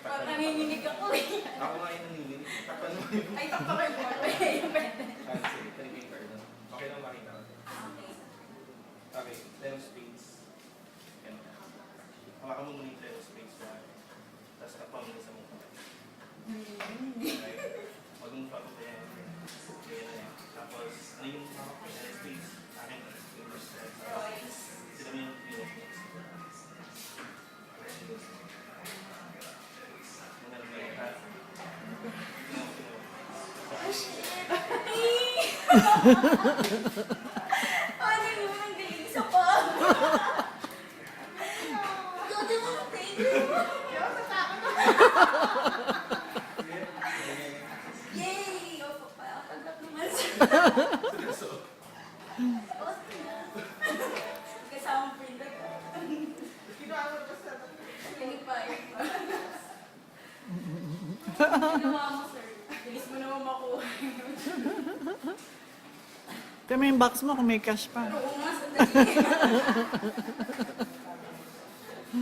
Pag nanginginig ako eh. Ako nga yung nanginginig. Takpan mo yung Ay, takpa kayo mo. Yung pwede. sige, tribing card doon. Okay lang makita ko. Okay. Okay, 10 of spades. Ganun. Hawakan mo muna yung 10 of spades na. Tapos takpan mo sa mukha. Okay. Huwag mong papapayan. Okay na yan. Tapos, ano yung hawak mo 10 of spades? Akin, yung first set. Royce. Sila mo yung next. Oh, shit! Ano yun? Ang galing isa pa. Dodi mo, thank you. Yung natakot ako. Yay! O, papatanggap naman siya. O, sige. Kasamang friend ako. Yan pa, yan pa. Ginawa mo, sir. Bilis mo naman makuha. Kaya may box mo kung may cash pa. Oo nga, sandali.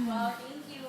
Wow, thank you.